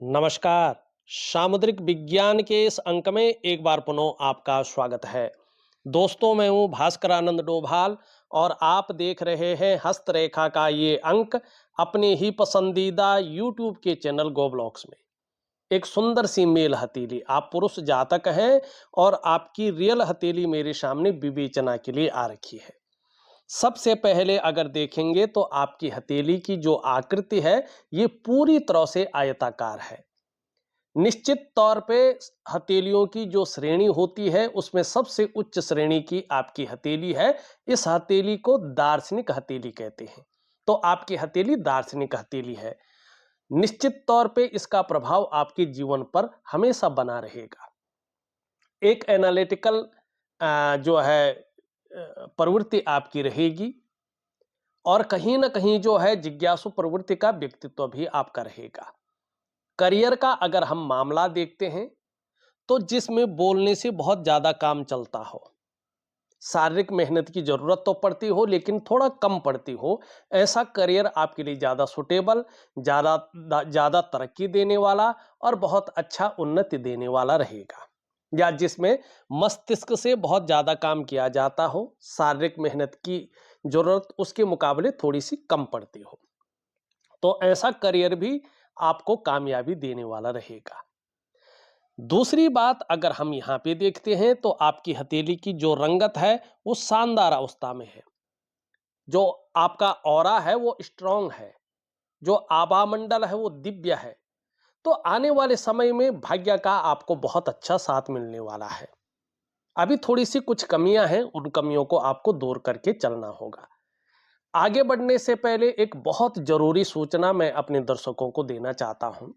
नमस्कार। सामुद्रिक विज्ञान के इस अंक में एक बार पुनः आपका स्वागत है। दोस्तों, मैं हूं भास्कर आनंद डोभाल और आप देख रहे हैं हस्तरेखा का ये अंक अपने ही पसंदीदा यूट्यूब के चैनल गो ब्लॉक्स में। एक सुंदर सी मेल हथेली, आप पुरुष जातक हैं और आपकी रियल हथेली मेरे सामने विवेचना के लिए आ रखी है। सबसे पहले अगर देखेंगे तो आपकी हथेली की जो आकृति है ये पूरी तरह से आयताकार है। निश्चित तौर पे हथेलियों की जो श्रेणी होती है उसमें सबसे उच्च श्रेणी की आपकी हथेली है। इस हथेली को दार्शनिक हथेली कहते हैं। तो आपकी हथेली दार्शनिक हथेली है। निश्चित तौर पे इसका प्रभाव आपके जीवन पर हमेशा बना रहेगा। एक एनालिटिकल जो है प्रवृत्ति आपकी रहेगी और कहीं ना कहीं जो है जिज्ञासु प्रवृत्ति का व्यक्तित्व भी आपका रहेगा। करियर का अगर हम मामला देखते हैं तो जिसमें बोलने से बहुत ज्यादा काम चलता हो, शारीरिक मेहनत की जरूरत तो पड़ती हो लेकिन थोड़ा कम पड़ती हो, ऐसा करियर आपके लिए ज्यादा सुटेबल, ज्यादा ज्यादा तरक्की देने वाला और बहुत अच्छा उन्नति देने वाला रहेगा। या जिसमें मस्तिष्क से बहुत ज्यादा काम किया जाता हो, शारीरिक मेहनत की जरूरत उसके मुकाबले थोड़ी सी कम पड़ती हो, तो ऐसा करियर भी आपको कामयाबी देने वाला रहेगा। दूसरी बात अगर हम यहाँ पे देखते हैं तो आपकी हथेली की जो रंगत है वो शानदार अवस्था में है। जो आपका ऑरा है वो स्ट्रांग है। जो आभामंडल है वो दिव्य है। तो आने वाले समय में भाग्य का आपको बहुत अच्छा साथ मिलने वाला है। अभी थोड़ी सी कुछ कमियां हैं, उन कमियों को आपको दूर करके चलना होगा। आगे बढ़ने से पहले एक बहुत जरूरी सूचना मैं अपने दर्शकों को देना चाहता हूं।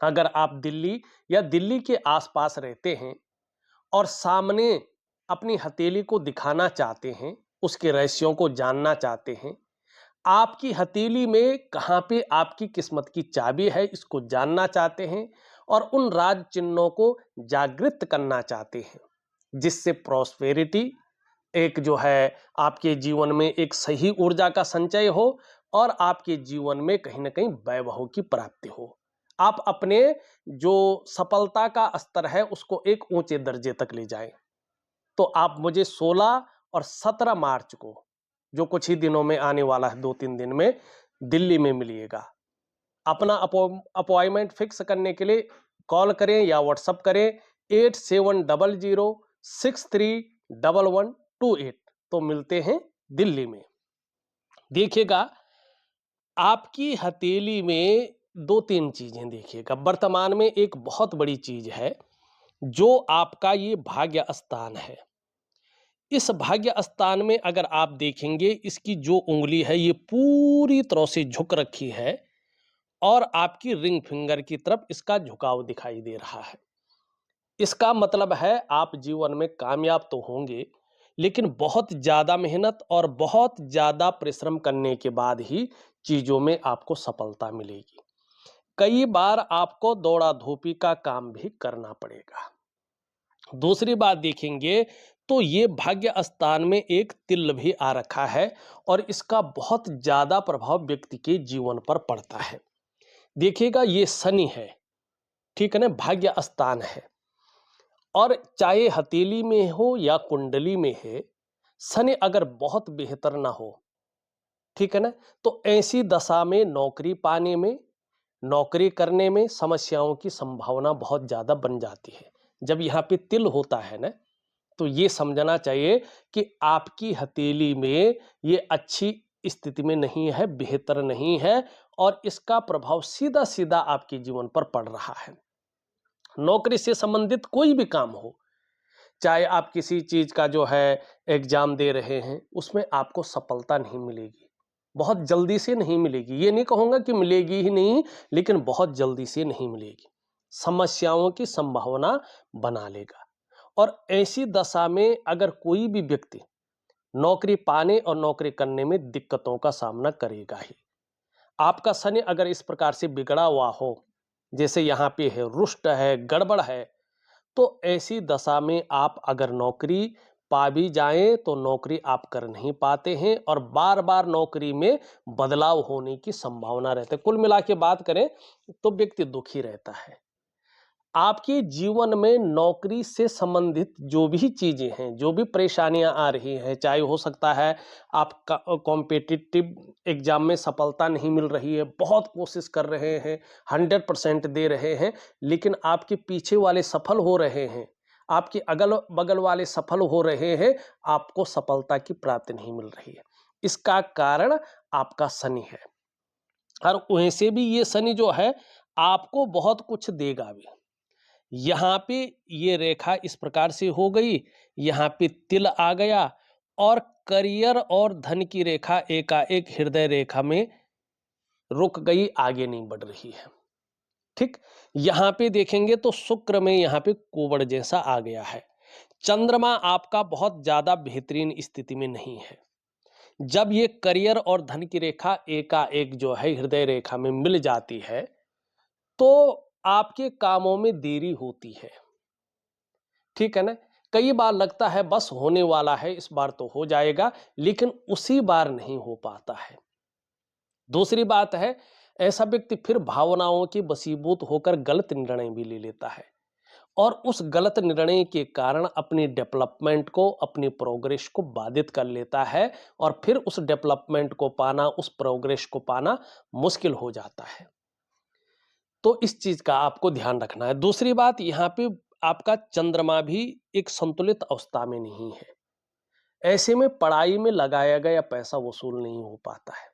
अगर आप दिल्ली या दिल्ली के आसपास रहते हैं और सामने अपनी हथेली को दिखाना चाहते हैं, उसके रहस्यों को जानना चाहते हैं, आपकी हथेली में कहाँ पे आपकी किस्मत की चाबी है इसको जानना चाहते हैं और उन राज चिन्हों को जागृत करना चाहते हैं, जिससे प्रॉस्पेरिटी एक जो है आपके जीवन में एक सही ऊर्जा का संचय हो और आपके जीवन में कहीं ना कहीं वैभव की प्राप्ति हो। आप अपने जो सफलता का स्तर है उसको एक ऊंचे दर्जे तक ले जाएं। तो आप मुझे 16 और 17 मार्च को, जो कुछ ही दिनों में आने वाला है, 2-3 दिन में दिल्ली में मिलिएगा। अपना अपॉइंटमेंट फिक्स करने के लिए कॉल करें या व्हाट्सएप करें 8700631128। तो मिलते हैं दिल्ली में। देखिएगा, आपकी हथेली में 2-3 चीजें देखिएगा। वर्तमान में एक बहुत बड़ी चीज है जो आपका ये भाग्य स्थान है। इस भाग्य स्थान में अगर आप देखेंगे, इसकी जो उंगली है ये पूरी तरह से झुक रखी है और आपकी रिंग फिंगर की तरफ इसका झुकाव दिखाई दे रहा है। इसका मतलब है आप जीवन में कामयाब तो होंगे लेकिन बहुत ज्यादा मेहनत और बहुत ज्यादा परिश्रम करने के बाद ही चीजों में आपको सफलता मिलेगी। कई बार आपको दौड़ा धूपी का काम भी करना पड़ेगा। दूसरी बात देखेंगे तो ये भाग्य स्थान में एक तिल भी आ रखा है और इसका बहुत ज्यादा प्रभाव व्यक्ति के जीवन पर पड़ता है। देखिएगा, ये शनि है, ठीक है ना, भाग्य स्थान है। और चाहे हथेली में हो या कुंडली में है, शनि अगर बहुत बेहतर ना हो, ठीक है ना, तो ऐसी दशा में नौकरी पाने में, नौकरी करने में समस्याओं की संभावना बहुत ज्यादा बन जाती है। जब यहाँ पे तिल होता है ना, तो ये समझना चाहिए कि आपकी हथेली में ये अच्छी स्थिति में नहीं है, बेहतर नहीं है और इसका प्रभाव सीधा सीधा आपके जीवन पर पड़ रहा है। नौकरी से संबंधित कोई भी काम हो, चाहे आप किसी चीज का जो है एग्जाम दे रहे हैं, उसमें आपको सफलता नहीं मिलेगी, बहुत जल्दी से नहीं मिलेगी। ये नहीं कहूंगा कि मिलेगी ही नहीं, लेकिन बहुत जल्दी से नहीं मिलेगी। समस्याओं की संभावना बना लेगा। और ऐसी दशा में अगर कोई भी व्यक्ति नौकरी पाने और नौकरी करने में दिक्कतों का सामना करेगा ही। आपका शनि अगर इस प्रकार से बिगड़ा हुआ हो, जैसे यहाँ पे है, रुष्ट है, गड़बड़ है, तो ऐसी दशा में आप अगर नौकरी पा भी जाएं तो नौकरी आप कर नहीं पाते हैं और बार बार नौकरी में बदलाव होने की संभावना रहती है। कुल मिला के बात करें तो व्यक्ति दुखी रहता है। आपके जीवन में नौकरी से संबंधित जो भी चीजें हैं, जो भी परेशानियां आ रही हैं, चाहे हो सकता है आपका कॉम्पिटिटिव एग्जाम में सफलता नहीं मिल रही है, बहुत कोशिश कर रहे हैं, 100% दे रहे हैं, लेकिन आपके पीछे वाले सफल हो रहे हैं, आपके अगल बगल वाले सफल हो रहे हैं, आपको सफलता की प्राप्ति नहीं मिल रही है। इसका कारण आपका शनि है और वैसे भी ये शनि जो है आपको बहुत कुछ देगा भी। यहाँ पे ये रेखा इस प्रकार से हो गई, यहाँ पे तिल आ गया और करियर और धन की रेखा एकाएक हृदय रेखा में रुक गई, आगे नहीं बढ़ रही है। ठीक, यहाँ पे देखेंगे तो शुक्र में यहाँ पे कोबड़ जैसा आ गया है। चंद्रमा आपका बहुत ज्यादा बेहतरीन स्थिति में नहीं है। जब ये करियर और धन की रेखा एकाएक जो है हृदय रेखा में मिल जाती है तो आपके कामों में देरी होती है। ठीक है ना, कई बार लगता है बस होने वाला है, इस बार तो हो जाएगा, लेकिन उसी बार नहीं हो पाता है। दूसरी बात है, ऐसा व्यक्ति फिर भावनाओं के वशीभूत होकर गलत निर्णय भी ले लेता है और उस गलत निर्णय के कारण अपनी डेवलपमेंट को, अपनी प्रोग्रेस को बाधित कर लेता है और फिर उस डेवलपमेंट को पाना, उस प्रोग्रेस को पाना मुश्किल हो जाता है। तो इस चीज का आपको ध्यान रखना है। दूसरी बात, यहाँ पे आपका चंद्रमा भी एक संतुलित अवस्था में नहीं है। ऐसे में पढ़ाई में लगाया गया पैसा वसूल नहीं हो पाता है।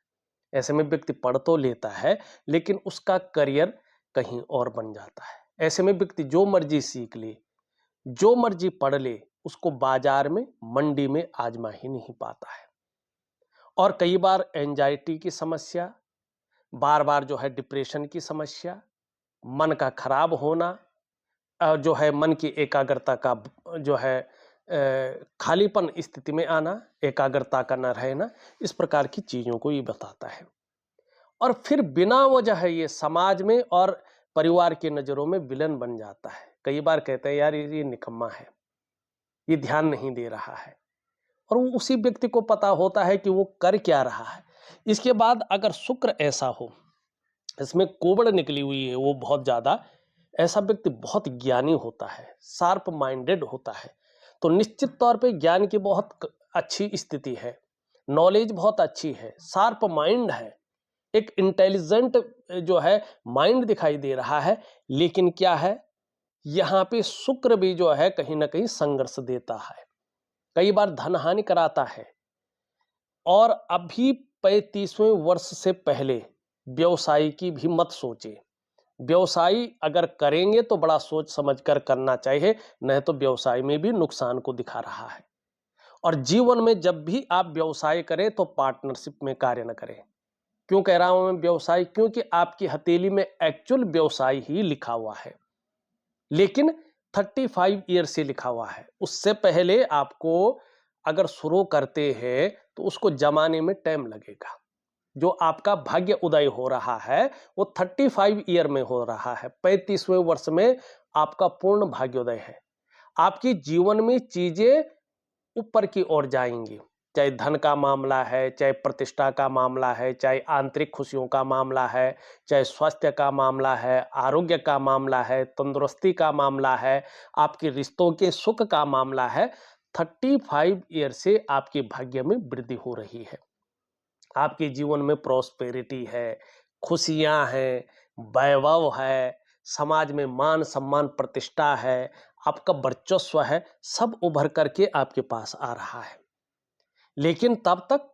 ऐसे में व्यक्ति पढ़ तो लेता है लेकिन उसका करियर कहीं और बन जाता है। ऐसे में व्यक्ति जो मर्जी सीख ले, जो मर्जी पढ़ ले, उसको बाजार में, मंडी में आजमा ही नहीं पाता है। और कई बार एंजाइटी की समस्या, बार बार जो है डिप्रेशन की समस्या, मन का खराब होना, जो है मन की एकाग्रता का जो है खालीपन स्थिति में आना, एकाग्रता का न रहना, इस प्रकार की चीजों को ये बताता है। और फिर बिना वजह ये समाज में और परिवार की नजरों में विलन बन जाता है। कई बार कहते हैं यार ये निकम्मा है, ये ध्यान नहीं दे रहा है, और वो उसी व्यक्ति को पता होता है कि वो कर क्या रहा है। इसके बाद अगर शुक्र ऐसा हो, इसमें कोबड़ निकली हुई है वो बहुत ज्यादा, ऐसा व्यक्ति बहुत ज्ञानी होता है, शार्प माइंडेड होता है, तो निश्चित तौर पे ज्ञान की बहुत अच्छी स्थिति है, नॉलेज बहुत अच्छी है, शार्प माइंड है, एक इंटेलिजेंट जो है माइंड दिखाई दे रहा है। लेकिन क्या है, यहाँ पे शुक्र भी जो है कहीं ना कहीं संघर्ष देता है, कई बार धन हानि कराता है। और अभी 35वें वर्ष से पहले व्यवसाय की भी मत सोचे। व्यवसाय अगर करेंगे तो बड़ा सोच समझ कर करना चाहिए, नहीं तो व्यवसाय में भी नुकसान को दिखा रहा है। और जीवन में जब भी आप व्यवसाय करें तो पार्टनरशिप में कार्य न करें। क्यों कह रहा हूं मैं व्यवसाय, क्योंकि आपकी हथेली में एक्चुअल व्यवसाय ही लिखा हुआ है, लेकिन 35 ईयर से लिखा हुआ है। उससे पहले आपको अगर शुरू करते हैं तो उसको जमाने में टाइम लगेगा। जो आपका भाग्य उदय हो रहा है वो 35 ईयर में हो रहा है, 35वें वर्ष में आपका पूर्ण भाग्योदय है। आपकी जीवन में चीजें ऊपर की ओर जाएंगी, चाहे धन का मामला है, चाहे प्रतिष्ठा का मामला है, चाहे आंतरिक खुशियों का मामला है, चाहे स्वास्थ्य का मामला है, आरोग्य का मामला है, तंदुरुस्ती का मामला है, आपके रिश्तों के सुख का मामला है। 35 ईयर से आपके भाग्य में वृद्धि हो रही है। आपके जीवन में प्रॉस्पेरिटी है, खुशियां हैं, वैभव है, समाज में मान सम्मान प्रतिष्ठा है, आपका वर्चस्व है, सब उभर करके आपके पास आ रहा है। लेकिन तब तक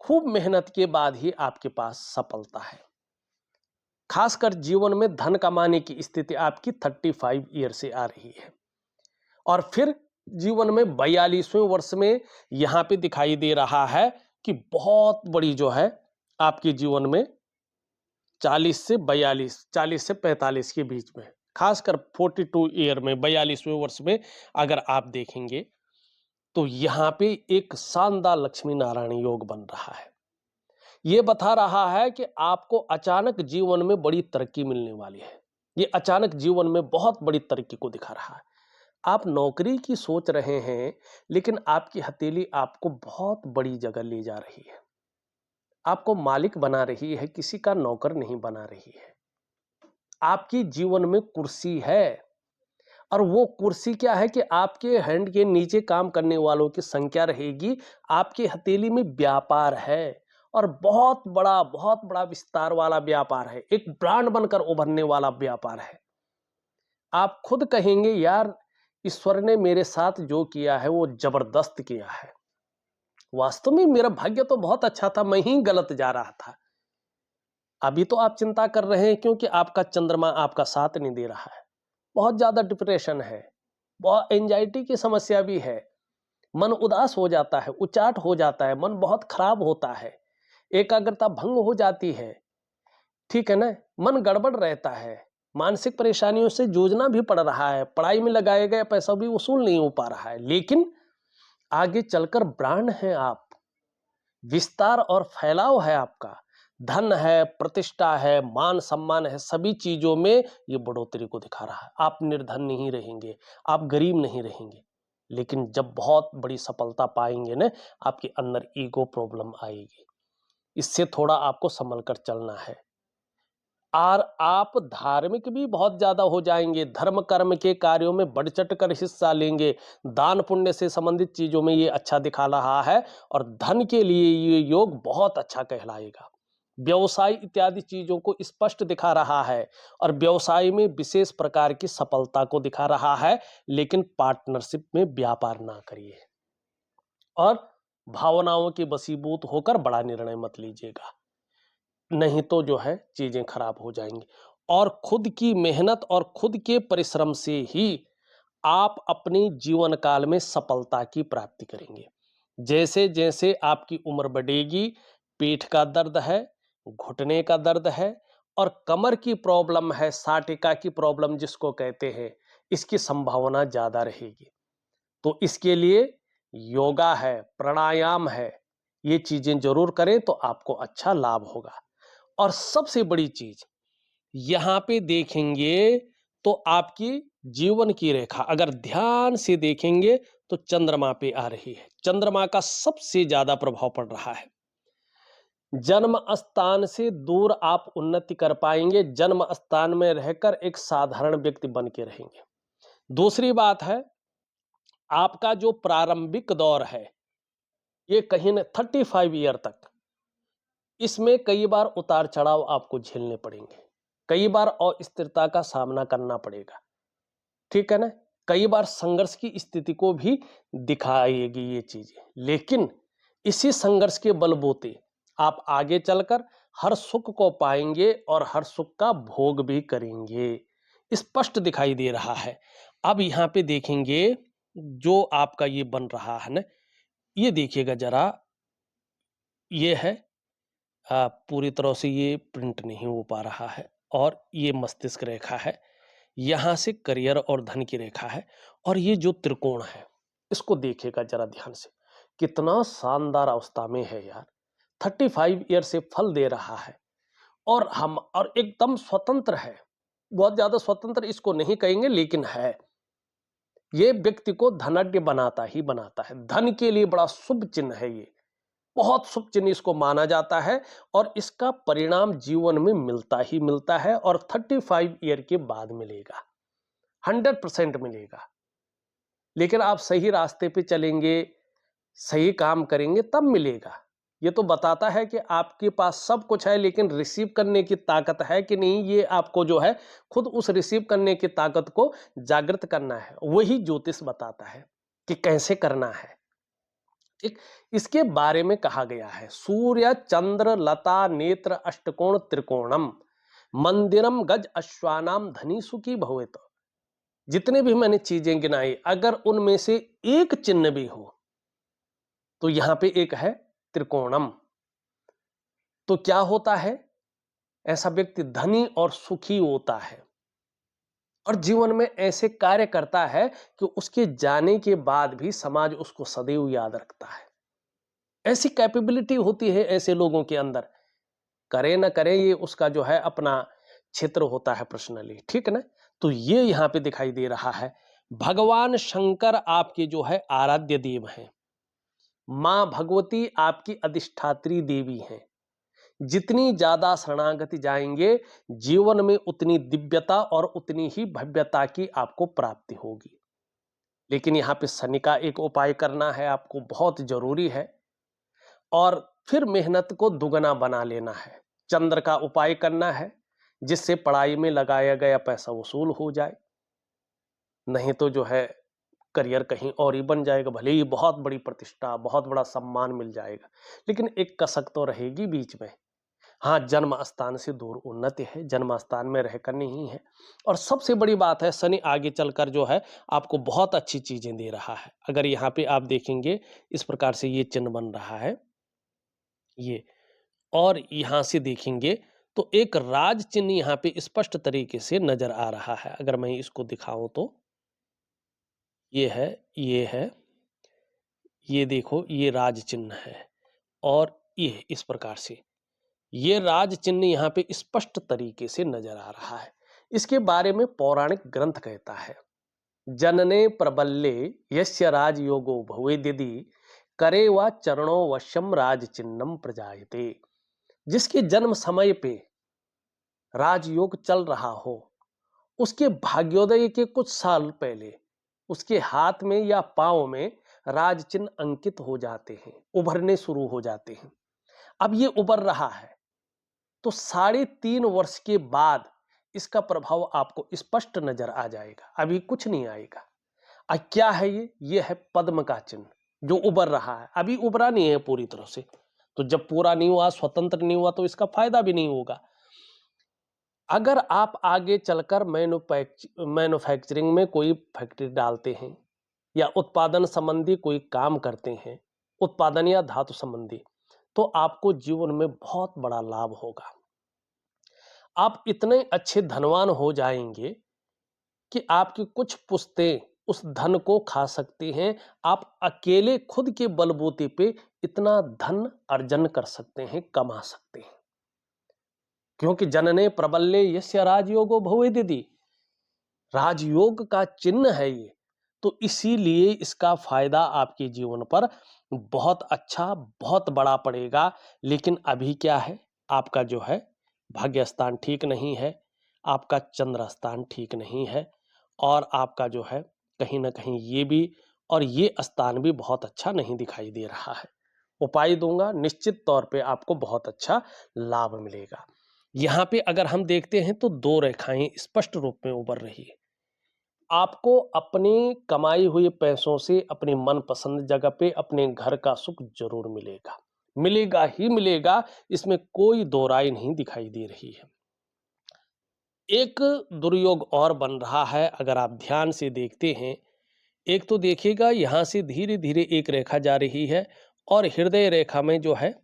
खूब मेहनत के बाद ही आपके पास सफलता है। खासकर जीवन में धन कमाने की स्थिति आपकी 35 ईयर से आ रही है। और फिर जीवन में 42वें वर्ष में यहां पे दिखाई दे रहा है कि बहुत बड़ी जो है आपके जीवन में 40 से 42, 40 से 45 के बीच में, खासकर 42 ईयर में, 42वें वर्ष में अगर आप देखेंगे तो यहाँ पे एक शानदार लक्ष्मी नारायण योग बन रहा है। ये बता रहा है कि आपको अचानक जीवन में बड़ी तरक्की मिलने वाली है। ये अचानक जीवन में बहुत बड़ी तरक्की को दिखा रहा है। आप नौकरी की सोच रहे हैं, लेकिन आपकी हथेली आपको बहुत बड़ी जगह ले जा रही है। आपको मालिक बना रही है, किसी का नौकर नहीं बना रही है। आपकी जीवन में कुर्सी है, और वो कुर्सी क्या है कि आपके हैंड के नीचे काम करने वालों की संख्या रहेगी। आपकी हथेली में व्यापार है, और बहुत बड़ा विस्तार वाला व्यापार है, एक ब्रांड बनकर उभरने वाला व्यापार है। आप खुद कहेंगे, यार ईश्वर ने मेरे साथ जो किया है वो जबरदस्त किया है। वास्तव में मेरा भाग्य तो बहुत अच्छा था, मैं ही गलत जा रहा था। अभी तो आप चिंता कर रहे हैं क्योंकि आपका चंद्रमा आपका साथ नहीं दे रहा है। बहुत ज्यादा डिप्रेशन है, बहुत एंजाइटी की समस्या भी है। मन उदास हो जाता है, उचाट हो जाता है, मन बहुत खराब होता है, एकाग्रता भंग हो जाती है। ठीक है ना, मन गड़बड़ रहता है, मानसिक परेशानियों से जूझना भी पड़ रहा है, पढ़ाई में लगाया गया पैसा भी वसूल नहीं हो पा रहा है। लेकिन आगे चलकर ब्रांड है आप, विस्तार और फैलाव है आपका, धन है, प्रतिष्ठा है, मान सम्मान है, सभी चीजों में ये बढ़ोतरी को दिखा रहा है। आप निर्धन नहीं रहेंगे, आप गरीब नहीं रहेंगे। लेकिन जब बहुत बड़ी सफलता पाएंगे ना, आपके अंदर ईगो प्रॉब्लम आएगी। इससे थोड़ा आपको संभल कर चलना है। और आप धार्मिक भी बहुत ज्यादा हो जाएंगे, धर्म कर्म के कार्यों में बढ़ चढ़ कर हिस्सा लेंगे, दान पुण्य से संबंधित चीजों में ये अच्छा दिखा रहा है। और धन के लिए ये योग बहुत अच्छा कहलाएगा। व्यवसाय इत्यादि चीजों को स्पष्ट दिखा रहा है, और व्यवसाय में विशेष प्रकार की सफलता को दिखा रहा है। लेकिन पार्टनरशिप में व्यापार ना करिए, और भावनाओं के वशीभूत होकर बड़ा निर्णय मत लीजिएगा, नहीं तो जो है चीजें खराब हो जाएंगी। और खुद की मेहनत और खुद के परिश्रम से ही आप अपने जीवन काल में सफलता की प्राप्ति करेंगे। जैसे जैसे आपकी उम्र बढ़ेगी, पीठ का दर्द है, घुटने का दर्द है, और कमर की प्रॉब्लम है, साटिका की प्रॉब्लम जिसको कहते हैं, इसकी संभावना ज्यादा रहेगी। तो इसके लिए योगा है, प्राणायाम है, ये चीजें जरूर करें तो आपको अच्छा लाभ होगा। और सबसे बड़ी चीज यहां पे देखेंगे तो आपकी जीवन की रेखा अगर ध्यान से देखेंगे तो चंद्रमा पे आ रही है। चंद्रमा का सबसे ज्यादा प्रभाव पड़ रहा है। जन्म स्थान से दूर आप उन्नति कर पाएंगे, जन्म स्थान में रहकर एक साधारण व्यक्ति बन के रहेंगे। दूसरी बात है, आपका जो प्रारंभिक दौर है ये कहीं न 35 ईयर तक, इसमें कई बार उतार चढ़ाव आपको झेलने पड़ेंगे, कई बार अस्थिरता का सामना करना पड़ेगा। ठीक है ना, कई बार संघर्ष की स्थिति को भी दिखाएगी ये चीजें। लेकिन इसी संघर्ष के बलबूते आप आगे चलकर हर सुख को पाएंगे और हर सुख का भोग भी करेंगे, स्पष्ट दिखाई दे रहा है। अब यहाँ पे देखेंगे जो आपका ये बन रहा है ना, ये देखिएगा जरा, ये है पूरी तरह से ये प्रिंट नहीं हो पा रहा है, और ये मस्तिष्क रेखा है, यहां से करियर और धन की रेखा है, और ये जो त्रिकोण है इसको देखिएगा जरा ध्यान से, कितना शानदार अवस्था में है यार। 35 ईयर से फल दे रहा है, और एकदम स्वतंत्र है। बहुत ज्यादा स्वतंत्र इसको नहीं कहेंगे, लेकिन है, ये व्यक्ति को धनाढ्य बनाता ही बनाता है। धन के लिए बड़ा शुभ चिन्ह है, ये बहुत शुभ चिन्ह इसको माना जाता है, और इसका परिणाम जीवन में मिलता ही मिलता है, और 35 ईयर के बाद मिलेगा, 100% मिलेगा। लेकिन आप सही रास्ते पे चलेंगे, सही काम करेंगे तब मिलेगा। ये तो बताता है कि आपके पास सब कुछ है, लेकिन रिसीव करने की ताकत है कि नहीं, ये आपको जो है खुद उस रिसीव करने की ताकत को जागृत करना है। वही ज्योतिष बताता है कि कैसे करना है। ठीक, इसके बारे में कहा गया है, सूर्य चंद्र लता नेत्र अष्टकोण त्रिकोणम मंदिरम गज अश्वानाम धनी सुखी भवेत। जितने भी मैंने चीजें गिनाई, अगर उनमें से एक चिन्ह भी हो तो यहां पे एक है त्रिकोणम, तो क्या होता है, ऐसा व्यक्ति धनी और सुखी होता है, और जीवन में ऐसे कार्य करता है कि उसके जाने के बाद भी समाज उसको सदैव याद रखता है। ऐसी कैपेबिलिटी होती है ऐसे लोगों के अंदर, करे ना करे ये उसका जो है अपना क्षेत्र होता है पर्सनली। ठीक है ना, तो ये यहां पे दिखाई दे रहा है। भगवान शंकर आपके जो है आराध्य देव हैं। मां भगवती आपकी अधिष्ठात्री देवी हैं। जितनी ज्यादा शरणागति जाएंगे, जीवन में उतनी दिव्यता और उतनी ही भव्यता की आपको प्राप्ति होगी। लेकिन यहाँ पे शनि का एक उपाय करना है आपको, बहुत जरूरी है। और फिर मेहनत को दुगना बना लेना है। चंद्र का उपाय करना है, जिससे पढ़ाई में लगाया गया पैसा वसूल हो जाए। नहीं तो जो है करियर कहीं और ही बन जाएगा। भले ही बहुत बड़ी प्रतिष्ठा, बहुत बड़ा सम्मान मिल जाएगा, लेकिन एक कसक तो रहेगी बीच में। हाँ, जन्म स्थान से दूर उन्नति है, जन्म स्थान में रहकर नहीं है। और सबसे बड़ी बात है, शनि आगे चलकर जो है आपको बहुत अच्छी चीजें दे रहा है। अगर यहाँ पे आप देखेंगे, इस प्रकार से ये चिन्ह बन रहा है ये, और यहां से देखेंगे तो एक राज चिन्ह यहाँ पे स्पष्ट तरीके से नजर आ रहा है। अगर मैं इसको दिखाऊं तो ये है, ये है, ये देखो, ये राज चिन्ह है। और ये इस प्रकार से ये राज चिन्ह यहाँ पे स्पष्ट तरीके से नजर आ रहा है। इसके बारे में पौराणिक ग्रंथ कहता है, जनने प्रबल्ले यस्य राजयोगो भवेद्यदि करे वा चरणो वशम राज चिन्हम प्रजायते। जिसके जन्म समय पे राजयोग चल रहा हो, उसके भाग्योदय के कुछ साल पहले उसके हाथ में या पांव में राज चिन्ह अंकित हो जाते हैं, उभरने शुरू हो जाते हैं। अब ये उभर रहा है, तो 3.5 वर्ष के बाद इसका प्रभाव आपको स्पष्ट नजर आ जाएगा। अभी कुछ नहीं आएगा। क्या है ये है पद्म का चिन्ह जो उभर रहा है। अभी उभरा नहीं है पूरी तरह से, तो जब पूरा नहीं हुआ, स्वतंत्र नहीं हुआ, तो इसका फायदा भी नहीं होगा। अगर आप आगे चलकर मैन्युफैक्चरिंग में कोई फैक्ट्री डालते हैं या उत्पादन संबंधी कोई काम करते हैं, उत्पादन या धातु संबंधी, तो आपको जीवन में बहुत बड़ा लाभ होगा। आप इतने अच्छे धनवान हो जाएंगे कि आपकी कुछ पुश्तें उस धन को खा सकती हैं। आप अकेले खुद के बलबूते पे इतना धन अर्जन कर सकते हैं, कमा सकते हैं। क्योंकि जनने प्रबल्ले यस्य राजयोगो भवेद्यदि, राजयोग का चिन्ह है ये। तो इसीलिए इसका फायदा आपके जीवन पर बहुत अच्छा, बहुत बड़ा पड़ेगा। लेकिन अभी क्या है, आपका जो है भाग्य स्थान ठीक नहीं है, आपका चंद्र स्थान ठीक नहीं है, और आपका जो है कहीं ना कहीं ये भी और ये स्थान भी बहुत अच्छा नहीं दिखाई दे रहा है। उपाय दूंगा, निश्चित तौर पे आपको बहुत अच्छा लाभ मिलेगा। यहाँ पे अगर हम देखते हैं तो 2 रेखाएं स्पष्ट रूप में उभर रही है। आपको अपनी कमाई हुए पैसों से अपनी मनपसंद जगह पे अपने घर का सुख जरूर मिलेगा, मिलेगा ही मिलेगा, इसमें कोई दो राय नहीं दिखाई दे रही है। एक दुर्योग और बन रहा है, अगर आप ध्यान से देखते हैं। एक तो देखिएगा, यहां से धीरे धीरे एक रेखा जा रही है और हृदय रेखा में जो है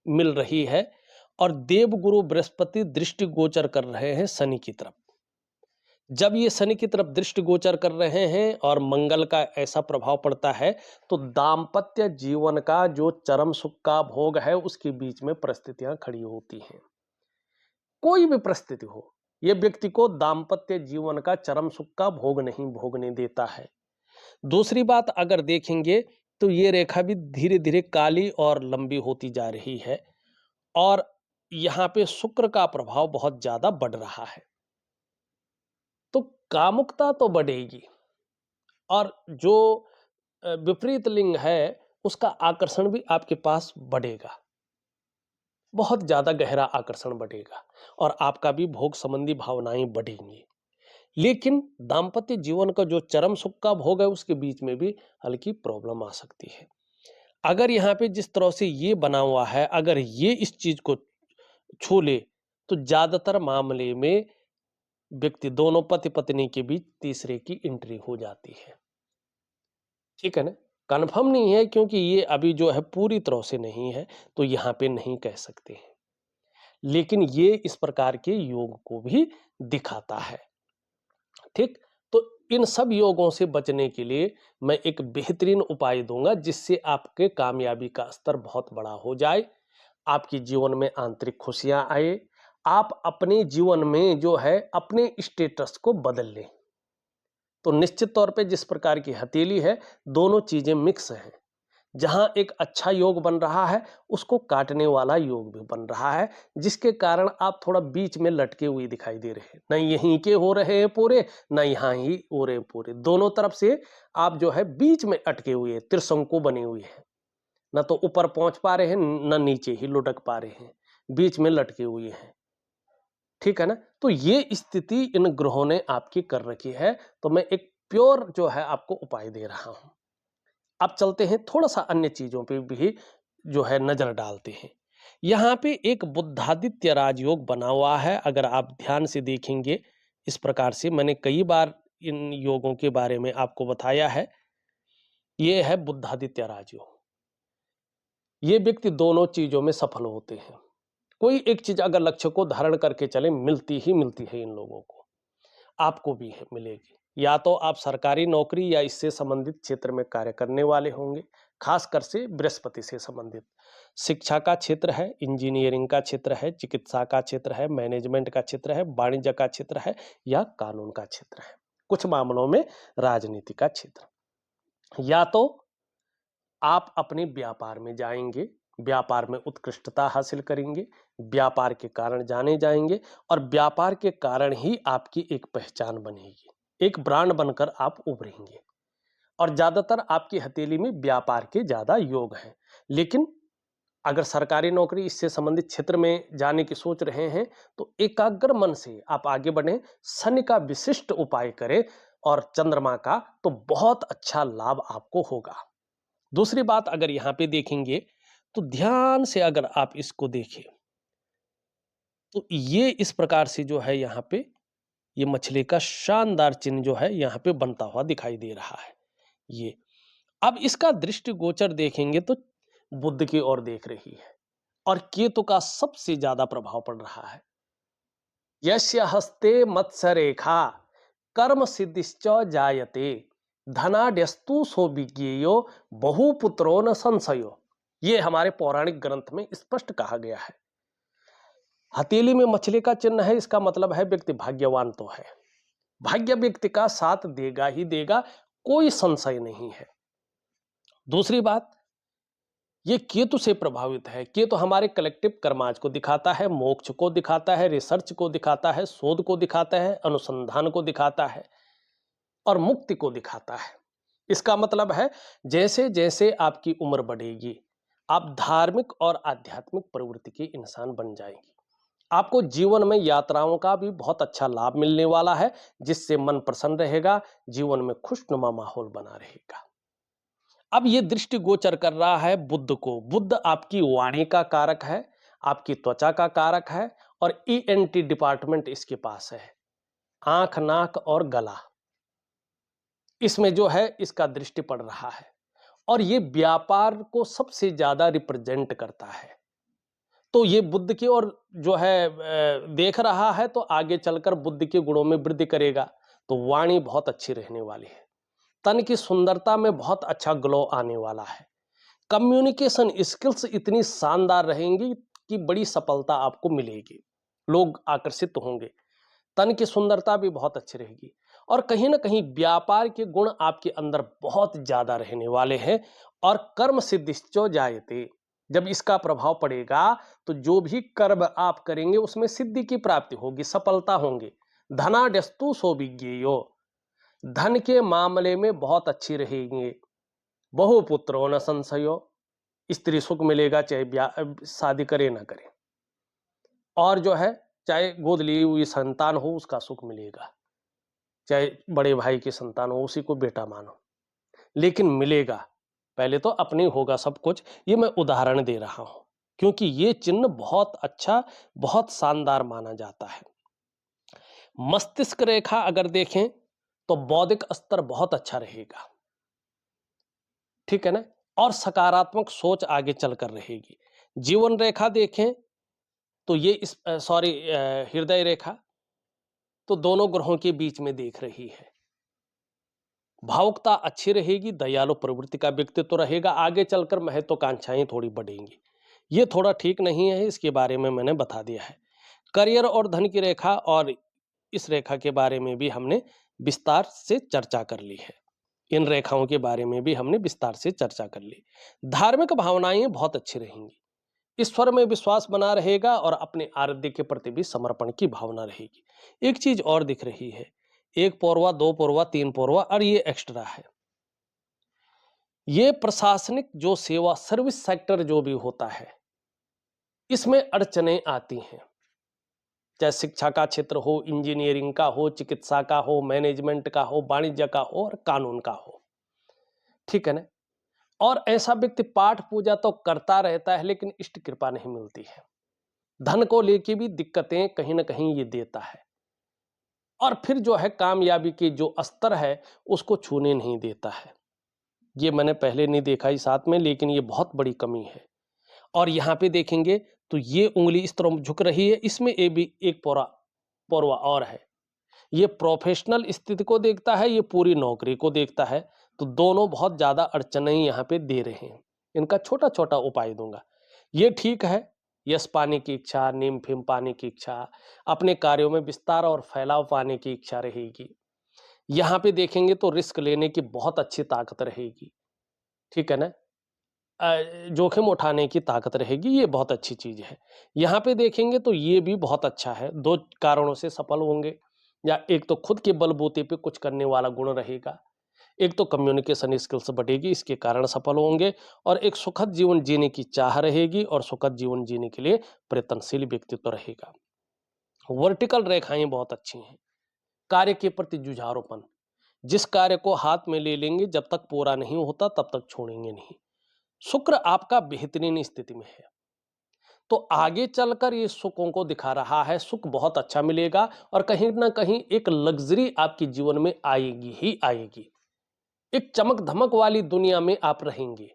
मिल रही है, और देवगुरु बृहस्पति दृष्टि गोचर कर रहे हैं शनि की तरफ। जब ये शनि की तरफ दृष्टि गोचर कर रहे हैं और मंगल का ऐसा प्रभाव पड़ता है, तो दाम्पत्य जीवन का जो चरम सुख का भोग है, उसके बीच में परिस्थितियां खड़ी होती हैं। कोई भी परिस्थिति हो, यह व्यक्ति को दाम्पत्य जीवन का चरम सुख का भोग नहीं भोगने देता है। दूसरी बात अगर देखेंगे तो ये रेखा भी धीरे धीरे काली और लंबी होती जा रही है, और यहाँ पे शुक्र का प्रभाव बहुत ज्यादा बढ़ रहा है। तो कामुकता तो बढ़ेगी, और जो विपरीत लिंग है उसका आकर्षण भी आपके पास बढ़ेगा, बहुत ज्यादा गहरा आकर्षण बढ़ेगा, और आपका भी भोग संबंधी भावनाएं बढ़ेंगी। लेकिन दाम्पत्य जीवन का जो चरम सुख का भोग है, उसके बीच में भी हल्की प्रॉब्लम आ सकती है। अगर यहाँ पे जिस तरह से ये बना हुआ है, अगर ये इस चीज को छू ले, तो ज्यादातर मामले में व्यक्ति, दोनों पति पत्नी के बीच तीसरे की एंट्री हो जाती है। ठीक है ना, कन्फर्म नहीं है, क्योंकि ये अभी जो है पूरी तरह से नहीं है, तो यहाँ पे नहीं कह सकते हैं। लेकिन ये इस प्रकार के योग को भी दिखाता है। ठीक, तो इन सब योगों से बचने के लिए मैं एक बेहतरीन उपाय दूंगा, जिससे आपके कामयाबी का स्तर बहुत बड़ा हो जाए, आपके जीवन में आंतरिक खुशियां आए, आप अपने जीवन में जो है अपने स्टेटस को बदल लें। तो निश्चित तौर पे जिस प्रकार की हथेली है, दोनों चीजें मिक्स हैं। जहां एक अच्छा योग बन रहा है, उसको काटने वाला योग भी बन रहा है, जिसके कारण आप थोड़ा बीच में लटके हुए दिखाई दे रहे हैं। न यहीं के हो रहे हैं पूरे, न यहाँ ही हो रहे हैं पूरे, दोनों तरफ से आप जो है बीच में अटके हुए हैं, त्रिशंकु बने हुए हैं। न तो ऊपर पहुंच पा रहे हैं, न नीचे ही लुढ़क पा रहे हैं, बीच में लटके हुए हैं। ठीक है ना? तो ये स्थिति इन ग्रहों ने आपकी कर रखी है। तो मैं एक प्योर जो है आपको उपाय दे रहा हूं। अब चलते हैं थोड़ा सा अन्य चीजों पे भी जो है नजर डालते हैं। यहाँ पे एक बुद्धादित्य राजयोग बना हुआ है। अगर आप ध्यान से देखेंगे, इस प्रकार से मैंने कई बार इन योगों के बारे में आपको बताया है। ये है बुद्धादित्य राजयोग। ये व्यक्ति दोनों चीजों में सफल होते हैं। कोई एक चीज अगर लक्ष्य को धारण करके चले, मिलती ही मिलती है इन लोगों को। आपको भी है, मिलेगी। या तो आप सरकारी नौकरी या इससे संबंधित क्षेत्र में कार्य करने वाले होंगे, खासकर से बृहस्पति से संबंधित। शिक्षा का क्षेत्र है, इंजीनियरिंग का क्षेत्र है, चिकित्सा का क्षेत्र है, मैनेजमेंट का क्षेत्र है, वाणिज्य का क्षेत्र है या कानून का क्षेत्र है, कुछ मामलों में राजनीति का क्षेत्र। या तो आप अपने व्यापार में जाएंगे, व्यापार में उत्कृष्टता हासिल करेंगे, व्यापार के कारण जाने जाएंगे और व्यापार के कारण ही आपकी एक पहचान बनेगी, एक ब्रांड बनकर आप उभरेंगे। और ज्यादातर आपकी हथेली में व्यापार के ज्यादा योग हैं। लेकिन अगर सरकारी नौकरी इससे संबंधित क्षेत्र में जाने की सोच रहे हैं, तो एकाग्र मन से आप आगे बढ़ें, शनि का विशिष्ट उपाय करें और चंद्रमा का, तो बहुत अच्छा लाभ आपको होगा। दूसरी बात अगर यहां पे देखेंगे, तो ध्यान से अगर आप इसको देखें, तो ये इस प्रकार से जो है यहाँ पे ये मछली का शानदार चिन्ह जो है यहाँ पे बनता हुआ दिखाई दे रहा है। ये अब इसका दृष्टि गोचर देखेंगे तो बुध की ओर देख रही है और केतु का सबसे ज्यादा प्रभाव पड़ रहा है। यस्य हस्ते मत्स्य रेखा कर्म सिद्धिश्च जायते धनाड्यस्तु सो विज्ञेयो बहुपुत्रो न संशयो। ये हमारे पौराणिक ग्रंथ में स्पष्ट कहा गया है। हथेली में मछली का चिन्ह है, इसका मतलब है व्यक्ति भाग्यवान तो है, भाग्य व्यक्ति का साथ देगा ही देगा, कोई संशय नहीं है। दूसरी बात, ये केतु से प्रभावित है। केतु हमारे कलेक्टिव कर्माज को दिखाता है, मोक्ष को दिखाता है, रिसर्च को दिखाता है, शोध को दिखाता है, अनुसंधान को दिखाता है और मुक्ति को दिखाता है। इसका मतलब है जैसे जैसे आपकी उम्र बढ़ेगी, आप धार्मिक और आध्यात्मिक प्रवृत्ति के इंसान बन जाएंगे। आपको जीवन में यात्राओं का भी बहुत अच्छा लाभ मिलने वाला है, जिससे मन प्रसन्न रहेगा, जीवन में खुशनुमा माहौल बना रहेगा। अब ये दृष्टि गोचर कर रहा है बुध को। बुध आपकी वाणी का कारक है, आपकी त्वचा का कारक है और ईएनटी डिपार्टमेंट इसके पास है, आंख, नाक और गला, इसमें जो है इसका दृष्टि पड़ रहा है और ये व्यापार को सबसे ज्यादा रिप्रेजेंट करता है। तो ये बुद्ध की ओर जो है देख रहा है, तो आगे चलकर बुद्ध के गुणों में वृद्धि करेगा। तो वाणी बहुत अच्छी रहने वाली है, तन की सुंदरता में बहुत अच्छा ग्लो आने वाला है, कम्युनिकेशन स्किल्स इतनी शानदार रहेंगी कि बड़ी सफलता आपको मिलेगी, लोग आकर्षित होंगे, तन की सुंदरता भी बहुत अच्छी रहेगी और कहीं ना कहीं व्यापार के गुण आपके अंदर बहुत ज्यादा रहने वाले हैं। और कर्म सिद्धिश्चो जायते, जब इसका प्रभाव पड़ेगा तो जो भी कर्म आप करेंगे उसमें सिद्धि की प्राप्ति होगी, सफलता होंगे। धनाड्यस्तु सो विज्ञेयो, धन के मामले में बहुत अच्छी रहेंगे। बहुपुत्रो न संशयो, स्त्री सुख मिलेगा, चाहे शादी करे ना करे, और जो है चाहे गोद ली हुई संतान हो उसका सुख मिलेगा, चाहे बड़े भाई की संतान हो उसी को बेटा मानो, लेकिन मिलेगा। पहले तो अपने होगा सब कुछ। ये मैं उदाहरण दे रहा हूं क्योंकि ये चिन्ह बहुत अच्छा, बहुत शानदार माना जाता है। मस्तिष्क रेखा अगर देखें तो बौद्धिक स्तर बहुत अच्छा रहेगा, ठीक है ना, और सकारात्मक सोच आगे चलकर रहेगी। जीवन रेखा देखें तो ये इस हृदय रेखा तो दोनों ग्रहों के बीच में देख रही है। भावुकता अच्छी रहेगी, दयालु प्रवृत्ति का व्यक्तित्व रहेगा, आगे चलकर महत्वाकांक्षाएं थोड़ी बढ़ेंगी। ये थोड़ा ठीक नहीं है, इसके बारे में मैंने बता दिया है। करियर और धन की रेखा और इस रेखा के बारे में भी हमने विस्तार से चर्चा कर ली है। इन रेखाओं के बारे में भी हमने विस्तार से चर्चा कर ली। धार्मिक भावनाएं बहुत अच्छी रहेंगी, ईश्वर में विश्वास बना रहेगा और अपने आराध्य के प्रति भी समर्पण की भावना रहेगी। एक चीज और दिख रही है, 1 पौरवा, 2 पौरवा, 3 पौरवा और ये एक्स्ट्रा है। ये प्रशासनिक जो सेवा सर्विस सेक्टर जो भी होता है, इसमें अड़चनें आती हैं। चाहे शिक्षा का क्षेत्र हो, इंजीनियरिंग का हो, चिकित्सा का हो, मैनेजमेंट का हो, वाणिज्य का हो और कानून का हो। ठीक है ना? और ऐसा व्यक्ति पाठ पूजा तो करता रहता है लेकिन इष्ट कृपा नहीं मिलती है। धन को लेके भी दिक्कतें कहीं ना कहीं ये देता है, और फिर जो है कामयाबी के जो स्तर है उसको छूने नहीं देता है। ये मैंने पहले नहीं देखा इस साथ में, लेकिन ये बहुत बड़ी कमी है। और यहाँ पे देखेंगे तो ये उंगली इस तरफ झुक रही है, इसमें ये भी एक पौरवा और है। ये प्रोफेशनल स्थिति को देखता है, ये पूरी नौकरी को देखता है। तो दोनों बहुत ज्यादा अड़चनें यहाँ पे दे रहे हैं। इनका छोटा छोटा उपाय दूंगा। ये ठीक है, यश पाने की इच्छा, नीम फिम पाने की इच्छा, अपने कार्यों में विस्तार और फैलाव पाने की इच्छा रहेगी। यहाँ पे देखेंगे तो रिस्क लेने की बहुत अच्छी ताकत रहेगी। ठीक है ना? जोखिम उठाने की ताकत रहेगी, ये बहुत अच्छी चीज है। यहाँ पे देखेंगे तो ये भी बहुत अच्छा है। 2 कारणों से सफल होंगे। या एक तो खुद के बलबूते पे कुछ करने वाला गुण रहेगा, एक तो कम्युनिकेशन स्किल्स बढ़ेगी, इसके कारण सफल होंगे, और एक सुखद जीवन जीने की चाह रहेगी और सुखद जीवन जीने के लिए प्रयत्नशील व्यक्तित्व रहेगा। वर्टिकल रेखाएं बहुत अच्छी हैं। कार्य के प्रति जुझारूपन, जिस कार्य को हाथ में ले लेंगे जब तक पूरा नहीं होता तब तक छोड़ेंगे नहीं। शुक्र आपका बेहतरीन स्थिति में है, तो आगे चलकर ये सुखों को दिखा रहा है। सुख बहुत अच्छा मिलेगा और कहीं ना कहीं एक लग्जरी आपके जीवन में आएगी ही आएगी। एक चमक धमक वाली दुनिया में आप रहेंगे,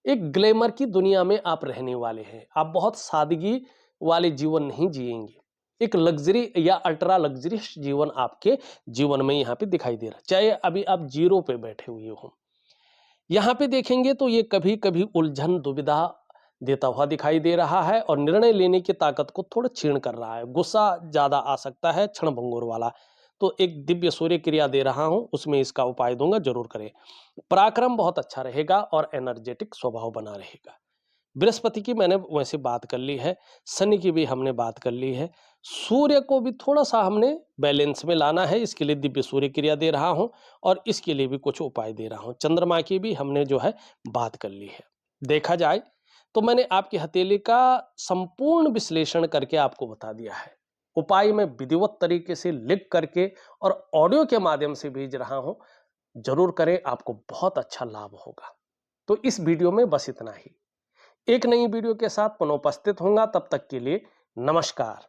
एक ग्लैमर की दुनिया में आप रहने वाले हैं। आप बहुत सादगी वाले जीवन नहीं जिएंगे, एक लग्जरी या अल्ट्रा लग्जरियस जीवन आपके जीवन में यहाँ पे दिखाई दे रहा है, चाहे अभी आप जीरो पे बैठे हुए हो। यहाँ पे देखेंगे तो ये कभी कभी उलझन दुविधा देता हुआ दिखाई दे रहा है और निर्णय लेने की ताकत को थोड़ा क्षीण कर रहा है। गुस्सा ज्यादा आ सकता है, क्षण भंगुर वाला। तो एक दिव्य सूर्य क्रिया दे रहा हूं, उसमें इसका उपाय दूंगा, जरूर करें। पराक्रम बहुत अच्छा रहेगा और एनर्जेटिक स्वभाव बना रहेगा। बृहस्पति की मैंने वैसे बात कर ली है, शनि की भी हमने बात कर ली है। सूर्य को भी थोड़ा सा हमने बैलेंस में लाना है, इसके लिए दिव्य सूर्य क्रिया दे रहा हूं और इसके लिए भी कुछ उपाय दे रहा हूं। चंद्रमा की भी हमने जो है बात कर ली है। देखा जाए तो मैंने आपकी हथेली का संपूर्ण विश्लेषण करके आपको बता दिया है। उपाय मैं विधिवत तरीके से लिख करके और ऑडियो के माध्यम से भेज रहा हूं, जरूर करें, आपको बहुत अच्छा लाभ होगा। तो इस वीडियो में बस इतना ही। एक नई वीडियो के साथ पुनः उपस्थित होऊंगा, तब तक के लिए नमस्कार।